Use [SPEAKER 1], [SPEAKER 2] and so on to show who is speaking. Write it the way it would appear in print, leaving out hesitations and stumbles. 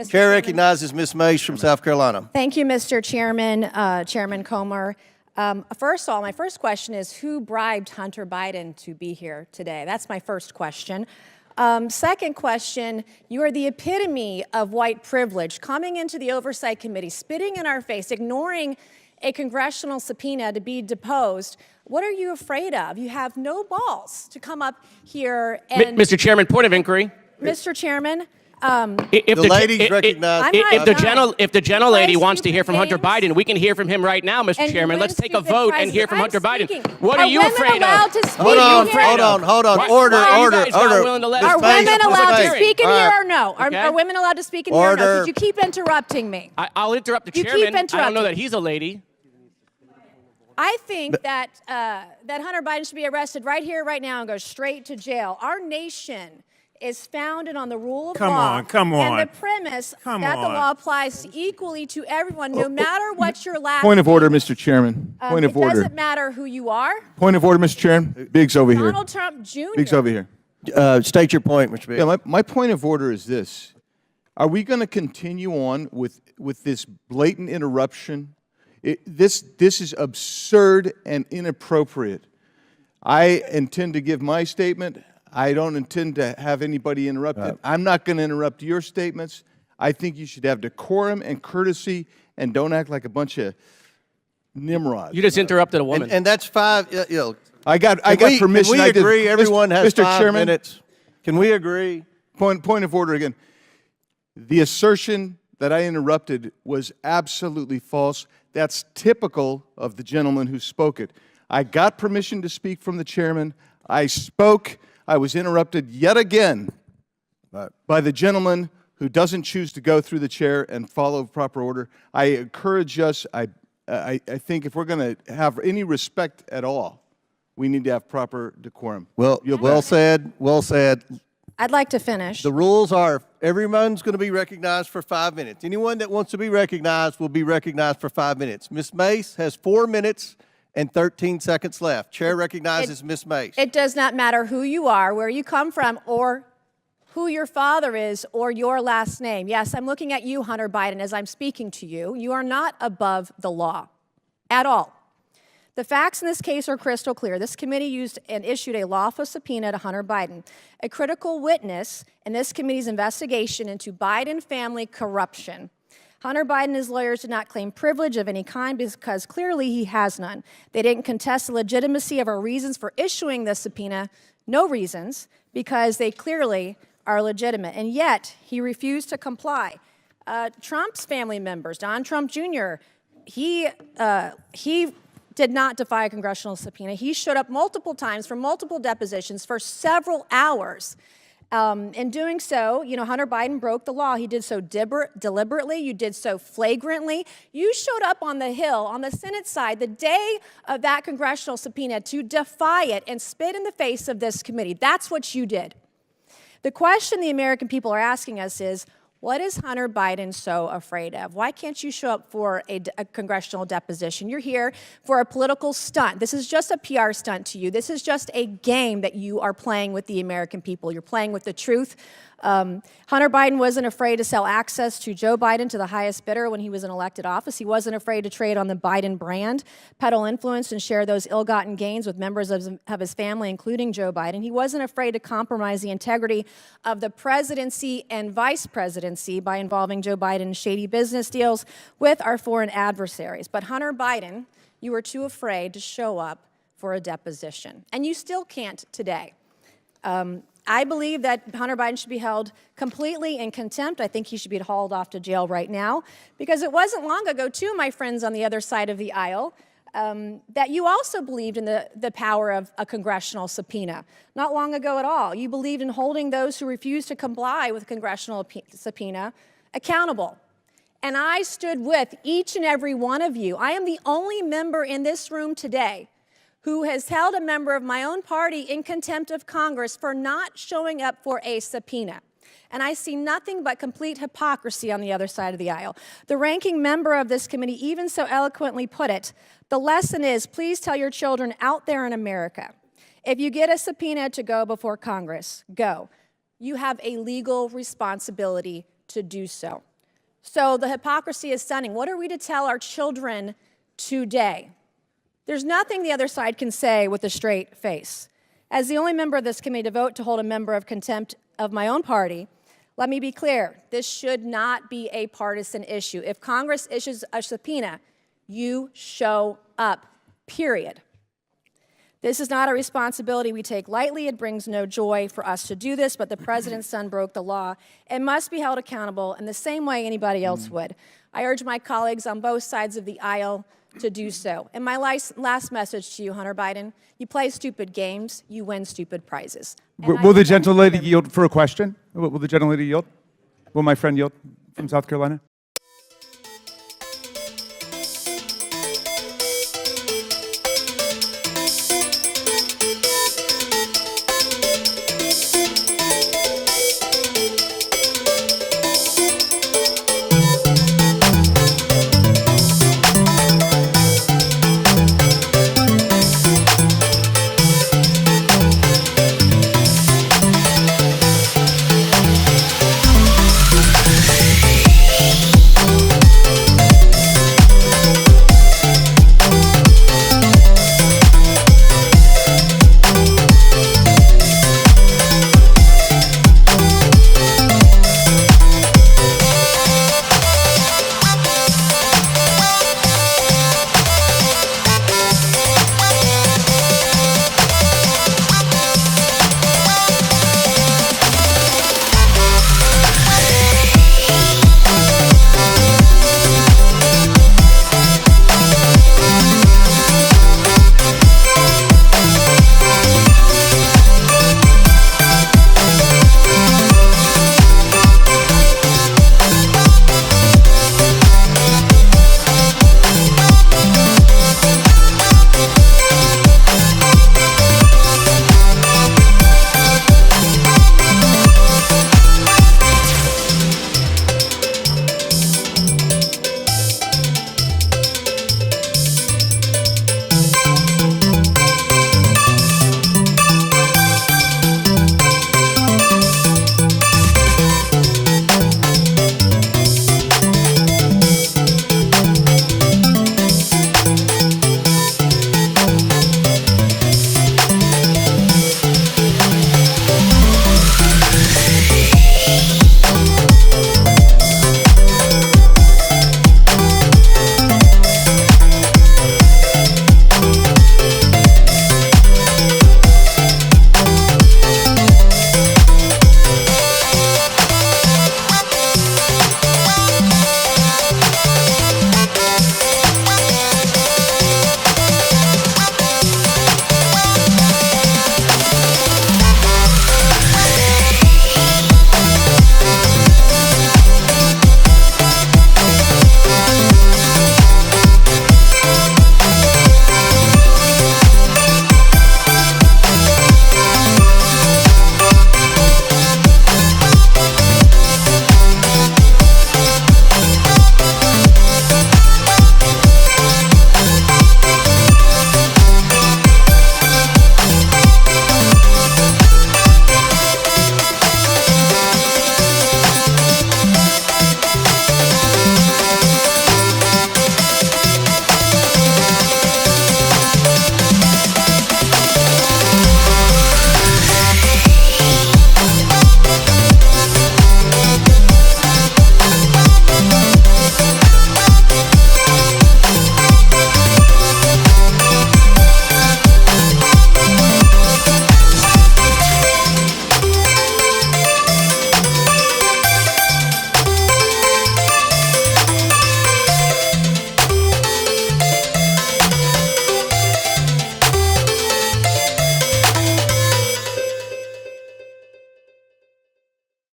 [SPEAKER 1] Chair recognizes Ms. Mace from South Carolina.
[SPEAKER 2] Thank you, Mr. Chairman, Chairman Comer. First of all, my first question is, who bribed Hunter Biden to be here today? That's my first question. Second question, you are the epitome of white privilege, coming into the Oversight Committee, spitting in our face, ignoring a congressional subpoena to be deposed. What are you afraid of? You have no balls to come up here and—
[SPEAKER 3] Mr. Chairman, point of inquiry.
[SPEAKER 2] Mr. Chairman,
[SPEAKER 1] If the ladies recognize—
[SPEAKER 3] if the gentlelady wants to hear from Hunter Biden, we can hear from him right now, Mr. Chairman. Let's take a vote and hear from Hunter Biden. What are you afraid of?
[SPEAKER 1] Hold on. Order.
[SPEAKER 2] Are women allowed to speak in here or no? Are women allowed to speak in here or no? Could you keep interrupting me?
[SPEAKER 3] I'll interrupt the chairman. I don't know that he's a lady.
[SPEAKER 2] I think that Hunter Biden should be arrested right here, right now, and go straight to jail. Our nation is founded on the rule of law.
[SPEAKER 4] Come on.
[SPEAKER 2] And the premise that the law applies equally to everyone, no matter what your last
[SPEAKER 4] Point of order,
[SPEAKER 2] name.
[SPEAKER 4] Mr. Chairman. Point of order.
[SPEAKER 2] It doesn't matter who you are.
[SPEAKER 4] Point of order, Mr. Chairman. Biggs over here.
[SPEAKER 2] Donald Trump Jr.
[SPEAKER 4] Biggs over here.
[SPEAKER 1] State your point, Mr. Biggs.
[SPEAKER 4] Yeah, my point of order is this. Are we going to continue on with this blatant interruption? This is absurd and inappropriate. I intend to give my statement. I don't intend to have anybody interrupted. I'm not going to interrupt your statements. I think you should have decorum and courtesy and don't act like a bunch of nimrods.
[SPEAKER 3] You just interrupted a woman.
[SPEAKER 1] And that's five.
[SPEAKER 4] I got permission.
[SPEAKER 1] Can we agree? Everyone has
[SPEAKER 4] Mr.
[SPEAKER 1] 5
[SPEAKER 4] Chairman,
[SPEAKER 1] minutes. Can we agree?
[SPEAKER 4] Point of order again. The assertion that I interrupted was absolutely false. That's typical of the gentleman who spoke it. I got permission to speak from the chairman. I spoke. I was interrupted yet again by the gentleman who doesn't choose to go through the chair and follow proper order. I encourage us, I think if we're going to have any respect at all, we need to have proper decorum.
[SPEAKER 1] Well said. Well said.
[SPEAKER 2] I'd like to finish.
[SPEAKER 1] The rules are everyone's going to be recognized for 5 minutes. Anyone that wants to be recognized will be recognized for 5 minutes. Ms. Mace has 4 minutes and 13 seconds left. Chair recognizes Ms. Mace.
[SPEAKER 2] It does not matter who you are, where you come from, or who your father is, or your last name. Yes, I'm looking at you, Hunter Biden, as I'm speaking to you. You are not above the law at all. The facts in this case are crystal clear. This committee used and issued a lawful subpoena to Hunter Biden, a critical witness in this committee's investigation into Biden family corruption. Hunter Biden and his lawyers did not claim privilege of any kind because clearly he has none. They didn't contest the legitimacy of our reasons for issuing this subpoena, no reasons, because they clearly are legitimate. And yet, he refused to comply. Trump's family members, Don Trump Jr., he did not defy a congressional subpoena. He showed up multiple times for multiple depositions for several hours. In doing so, Hunter Biden broke the law. He did so deliberately. You did so flagrantly. You showed up on the Hill, on the Senate side, the day of that congressional subpoena to defy it and spit in the face of this committee. That's what you did. The question the American people are asking us is, what is Hunter Biden so afraid of? Why can't you show up for a congressional deposition? You're here for a political stunt. This is just a PR stunt to you. This is just a game that you are playing with the American people. You're playing with the truth. Hunter Biden wasn't afraid to sell access to Joe Biden to the highest bidder when he was in elected office. He wasn't afraid to trade on the Biden brand, peddle influence, and share those ill-gotten gains with members of his family, including Joe Biden. He wasn't afraid to compromise the integrity of the presidency and vice presidency by involving Joe Biden in shady business deals with our foreign adversaries. But Hunter Biden, you were too afraid to show up for a deposition, and you still can't today. I believe that Hunter Biden should be held completely in contempt. I think he should be hauled off to jail right now, because it wasn't long ago, too, my friends on the other side of the aisle, that you also believed in the power of a congressional subpoena. Not long ago at all. You believed in holding those who refuse to comply with a congressional subpoena accountable. And I stood with each and every one of you. I am the only member in this room today who has held a member of my own party in contempt of Congress for not showing up for a subpoena. And I see nothing but complete hypocrisy on the other side of the aisle. The ranking member of this committee even so eloquently put it, the lesson is, please tell your children out there in America, if you get a subpoena to go before Congress, go. You have a legal responsibility to do so. So the hypocrisy is stunning. What are we to tell our children today? There's nothing the other side can say with a straight face. As the only member of this committee to vote to hold a member of contempt of my own party, let me be clear, this should not be a partisan issue. If Congress issues a subpoena, you show up, period. This is not a responsibility we take lightly. It brings no joy for us to do this, but the president's son broke the law and must be held accountable in the same way anybody else would. I urge my colleagues on both sides of the aisle to do so. And my last message to you, Hunter Biden, you play stupid games, you win stupid prizes.
[SPEAKER 5] Will the gentlelady yield for a question? Will the gentlelady yield? Will my friend yield from South Carolina?